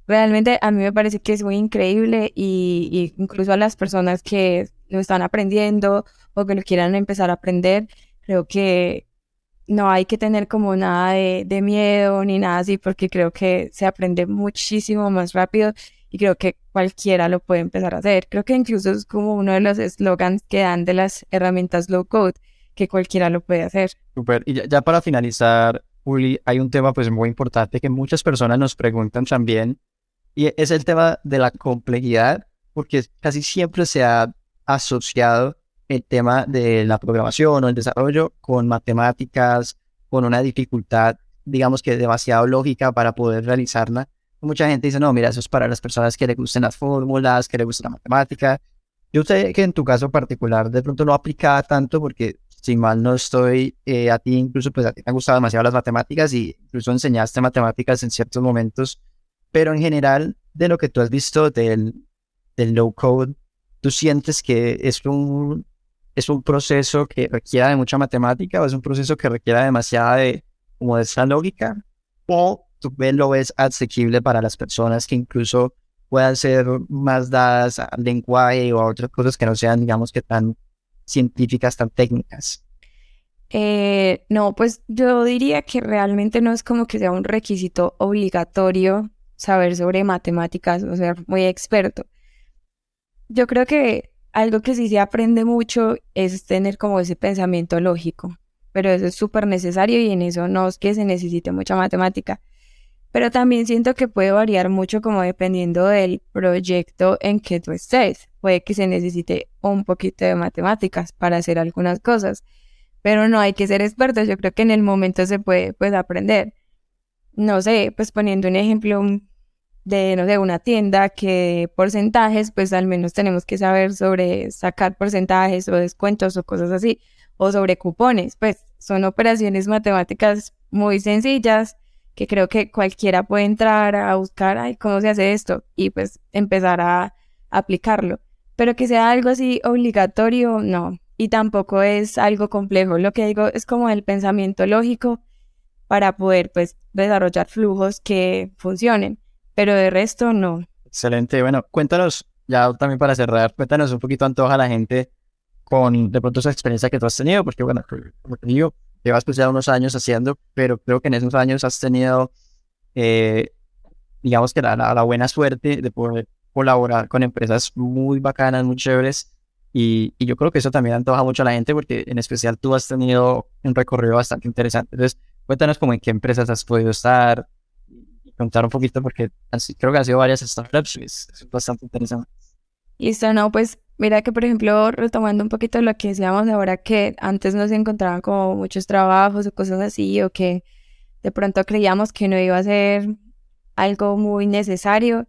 C: realmente a mí me parece que es muy increíble y incluso a las personas que lo están aprendiendo o que lo quieran empezar a aprender, creo que no hay que tener como nada de miedo ni nada así, porque creo que se aprende muchísimo más rápido y creo que cualquiera lo puede empezar a hacer. Creo que incluso es como uno de los eslogans que dan de las herramientas low code, que cualquiera lo puede hacer.
A: Súper. Y ya para finalizar, Uli, hay un tema pues muy importante que muchas personas nos preguntan también, y es el tema de la complejidad, porque casi siempre se ha asociado el tema de la programación o el desarrollo con matemáticas, con una dificultad, digamos que demasiado lógica para poder realizarla. Mucha gente dice, no, mira, eso es para las personas que les gusten las fórmulas, que les gusta la matemática. Yo sé que en tu caso particular de pronto no aplicaba tanto porque, si mal no estoy, a ti incluso pues a ti te han gustado demasiado las matemáticas y incluso enseñaste matemáticas en ciertos momentos, pero en general, de lo que tú has visto del low code, ¿tú sientes que es un proceso que requiera de mucha matemática o es un proceso que requiera demasiada como de esa lógica? ¿O tú lo ves asequible para las personas que incluso puedan ser más dadas al lenguaje o a otras cosas que no sean, digamos, que tan científicas, tan técnicas?
C: No, pues yo diría que realmente no es como que sea un requisito obligatorio
E: saber sobre matemáticas o ser muy experto. Yo creo que algo que sí se aprende mucho es tener como ese pensamiento lógico, pero eso es súper necesario y en eso no es que se necesite mucha matemática. Pero también siento que puede variar mucho como dependiendo del proyecto en que tú estés. Puede que se necesite un poquito de matemáticas para hacer algunas cosas, pero no hay que ser expertos. Yo creo que en el momento se puede pues aprender. No sé, pues poniendo un ejemplo de, no sé, una tienda que porcentajes, pues al menos tenemos que saber sobre sacar porcentajes o descuentos o cosas así, o sobre cupones, pues son operaciones matemáticas muy sencillas que creo que cualquiera puede entrar a buscar, ay, ¿cómo se hace esto? Y pues empezar a aplicarlo. Pero que sea algo así obligatorio, no. Y tampoco es algo complejo. Lo que digo es como el pensamiento lógico para poder pues desarrollar flujos que funcionen. Pero de resto, no.
A: Excelente. Bueno, cuéntanos, ya también para cerrar, cuéntanos un poquito, Antoja, a la gente con de pronto esa experiencia que tú has tenido, porque bueno, como te digo, llevas pues ya unos años haciendo, pero creo que en esos años has tenido, eh, digamos que la buena suerte de poder colaborar con empresas muy bacanas, muy chéveres, y yo creo que eso también antoja mucho a la gente, porque en especial tú has tenido un recorrido bastante interesante. Entonces, cuéntanos como en qué empresas has podido estar, y contar un poquito, porque creo que han sido varias startups, y es bastante interesante.
E: Listo, no, pues mira que por ejemplo, retomando un poquito lo que decíamos ahora, que antes no se encontraban como muchos trabajos o cosas así, o que de pronto creíamos que no iba a ser algo muy necesario.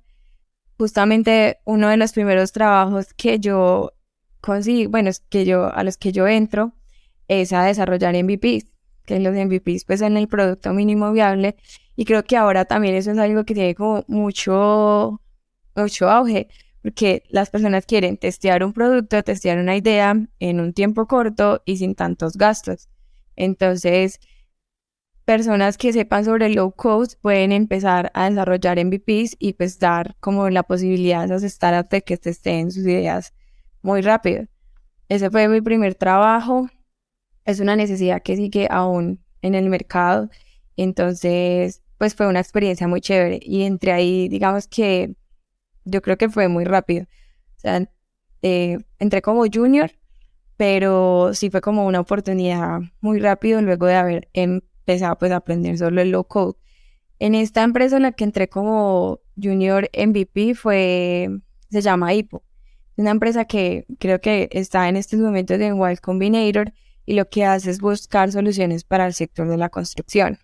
E: Justamente uno de los primeros trabajos que yo conseguí, bueno, es que a los que yo entro, es a desarrollar MVPs, que los MVPs pues en el producto mínimo viable, y creo que ahora también eso es algo que tiene como mucho auge, porque las personas quieren testear un producto, testear una idea en un tiempo corto y sin tantos gastos. Entonces, personas que sepan sobre low code pueden empezar a desarrollar MVPs y pues dar como la posibilidad a esas startups de que testeen sus ideas muy rápido. Ese fue mi primer trabajo. Es una necesidad que sigue aún en el mercado. Entonces, pues fue una experiencia muy chévere. Y entre ahí, digamos que yo creo que fue muy rápido. O sea, entré como junior, pero sí fue como una oportunidad muy rápido luego de haber empezado pues a aprender solo el low code. En esta empresa en la que entré como junior MVP se llama Hippo. Es una empresa que creo que está en estos momentos en Y Combinator y lo que hace es buscar soluciones para el sector de la construcción.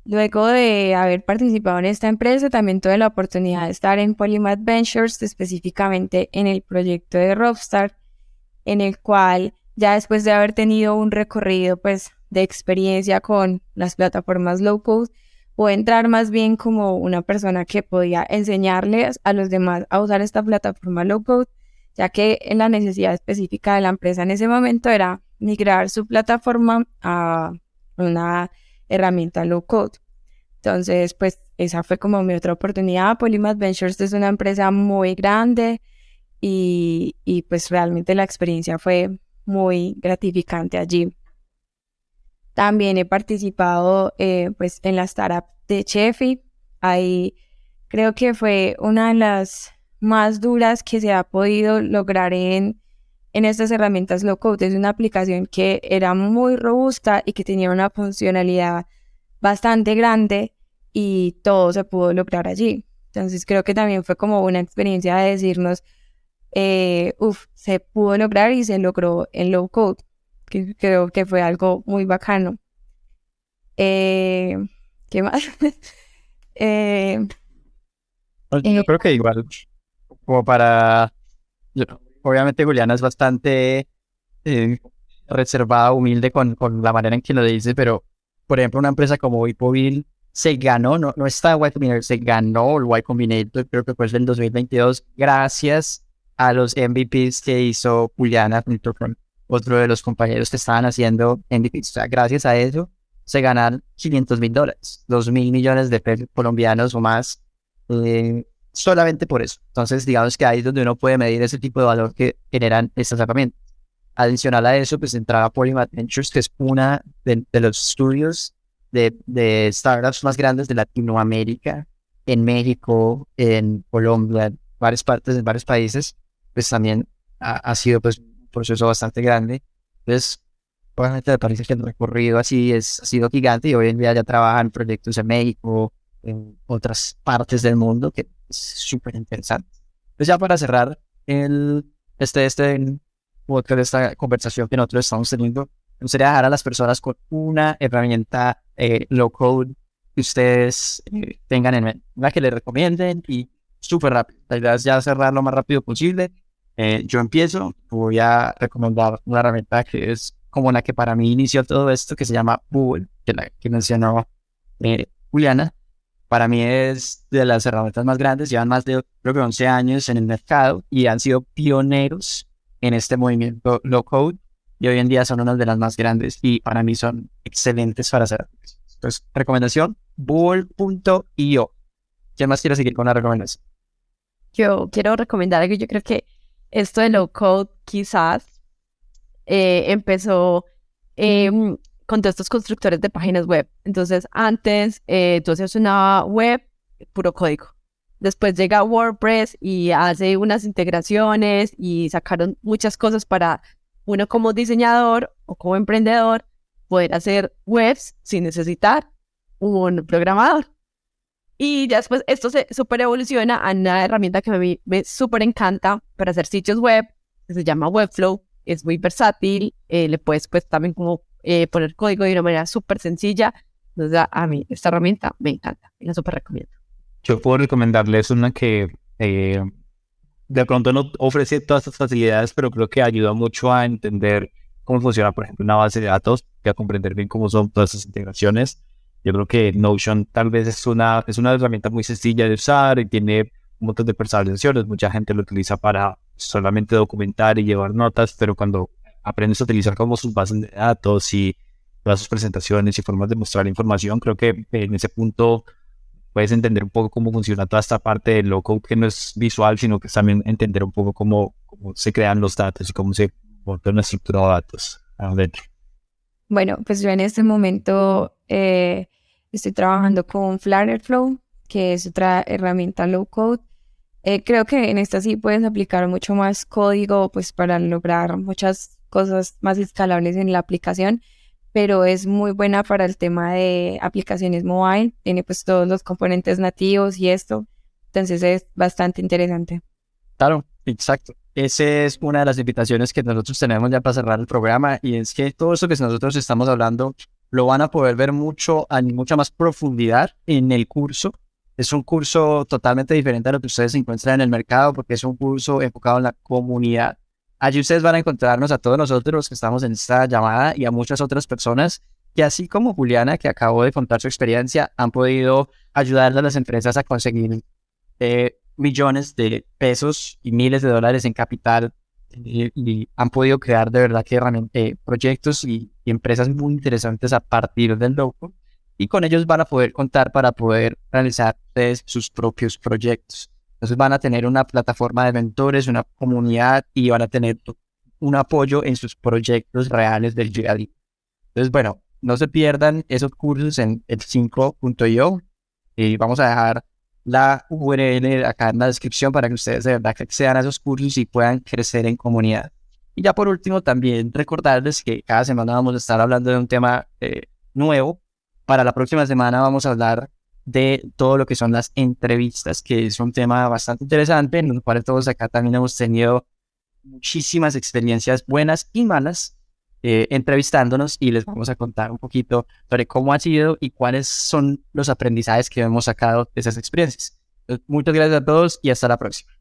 E: Luego de haber participado en esta empresa, también tuve la oportunidad de estar en Polymath Ventures, específicamente en el proyecto de Rockstar, en el cual ya después de haber tenido un recorrido pues de experiencia con las plataformas low code, pude entrar más bien como una persona que podía enseñarles a los demás a usar esta plataforma low code, ya que la necesidad específica de la empresa en ese momento era migrar su plataforma a una herramienta low code. Entonces, pues esa fue como mi otra oportunidad. Polymath Ventures es una empresa muy grande y pues realmente la experiencia fue muy gratificante allí. También he participado pues en la startup de Chefi. Ahí creo que fue una de las más duras que se ha podido lograr en estas herramientas low code. Es una aplicación que era muy robusta y que tenía una funcionalidad bastante grande y todo se pudo lograr allí. Entonces creo que también fue como una experiencia de decirnos, se pudo lograr y se logró en low code, que creo que fue algo muy bacano. ¿Qué más? Eh,
A: Yo creo que igual, como para... obviamente Juliana es bastante reservada, humilde con la manera en que lo dice, pero por ejemplo una empresa como Hipovil se ganó, no está Y Combinator, se ganó el Y Combinator, creo que fue el 2022, gracias a los MVPs que hizo Juliana junto con otro de los compañeros que estaban haciendo MVPs. O sea, gracias a eso se ganan $500,000, 2.000 millones de pesos colombianos o más, solamente por eso. Entonces, digamos que ahí es donde uno puede medir ese tipo de valor que generan estas herramientas. Adicional a eso, pues entrar a Polymath Ventures, que es una de los estudios de startups más grandes de Latinoamérica, en México, en Colombia, en varias partes, en varios países, pues también ha sido pues un proceso bastante grande. Entonces, obviamente me parece que el recorrido así ha sido gigante y hoy en día ya trabajan proyectos en México, en otras partes del mundo, que es súper interesante. Entonces ya para cerrar este podcast, esta conversación que nosotros estamos teniendo, me gustaría dejar a las personas con una herramienta low code que ustedes tengan en mente, una que les recomienden y súper rápido. La idea es ya cerrar lo más rápido posible. Yo empiezo, voy a recomendar una herramienta que es como la que para mí inició todo esto, que se llama Google, que la que mencionó Juliana. Para mí es de las herramientas más grandes, llevan más de creo que 11 años en el mercado y han sido pioneros en este movimiento low code y hoy en día son una de las más grandes y para mí son excelentes para hacer. Entonces, recomendación, Google.io. ¿Quién más quiere seguir con la recomendación?
E: Yo quiero recomendar algo. Yo creo que esto de low code quizás empezó con todos estos constructores de páginas web. Entonces, antes tú hacías una web, puro código. Después llega WordPress y hace unas integraciones y sacaron muchas cosas para uno como diseñador o como emprendedor poder hacer webs sin necesitar un programador. Y ya después esto se super evoluciona a una herramienta que a mí me súper encanta para hacer sitios web, que se llama Webflow. Es muy versátil, le puedes pues también como poner código de una manera súper sencilla. Entonces a mí esta herramienta me encanta y la súper recomiendo.
B: Yo puedo recomendarles una que de pronto no ofrece todas estas facilidades, pero creo que ayuda mucho a entender cómo funciona, por ejemplo, una base de datos y a comprender bien cómo son todas esas integraciones. Yo creo que Notion tal vez es una herramienta muy sencilla de usar y tiene un montón de personalizaciones. Mucha gente lo utiliza para solamente documentar y llevar notas, pero cuando aprendes a utilizar como sus bases de datos y todas sus presentaciones y formas de mostrar información, creo que en ese punto puedes entender un poco cómo funciona toda esta parte del low code, que no es visual, sino que es también entender un poco cómo se crean los datos y cómo se monta una estructura de datos adentro.
F: Bueno, pues yo en este momento estoy trabajando con Flow, que es otra herramienta low code. Creo que en esta sí puedes aplicar mucho más código pues para lograr muchas cosas más escalables en la aplicación, pero es muy buena para el tema de aplicaciones mobile. Tiene pues todos los componentes nativos y esto, entonces es bastante interesante.
A: Claro, exacto. Esa es una de las invitaciones que nosotros tenemos ya para cerrar el programa y es que todo eso que nosotros estamos hablando lo van a poder ver mucha más profundidad en el curso. Es un curso totalmente diferente a lo que ustedes encuentran en el mercado porque es un curso enfocado en la comunidad. Allí ustedes van a encontrarnos a todos nosotros los que estamos en esta llamada y a muchas otras personas que así como Juliana, que acabó de contar su experiencia, han podido ayudar a las empresas a conseguir millones de pesos y miles de dólares en capital y han podido crear de verdad que proyectos y empresas muy interesantes a partir del logo y con ellos van a poder contar para poder realizar sus propios proyectos. Entonces van a tener una plataforma de mentores, una comunidad y van a tener un apoyo en sus proyectos reales del día a día. Entonces, bueno, no se pierdan esos cursos en el 5.io y vamos a dejar la URL acá en la descripción para que ustedes de verdad accedan a esos cursos y puedan crecer en comunidad. Y ya por último, también recordarles que cada semana vamos a estar hablando de un tema nuevo. Para la próxima semana vamos a hablar de todo lo que son las entrevistas, que es un tema bastante interesante, en el cual todos acá también hemos tenido muchísimas experiencias buenas y malas entrevistándonos y les vamos a contar un poquito sobre cómo ha sido y cuáles son los aprendizajes que hemos sacado de esas experiencias. Entonces, muchas gracias a todos y hasta la próxima.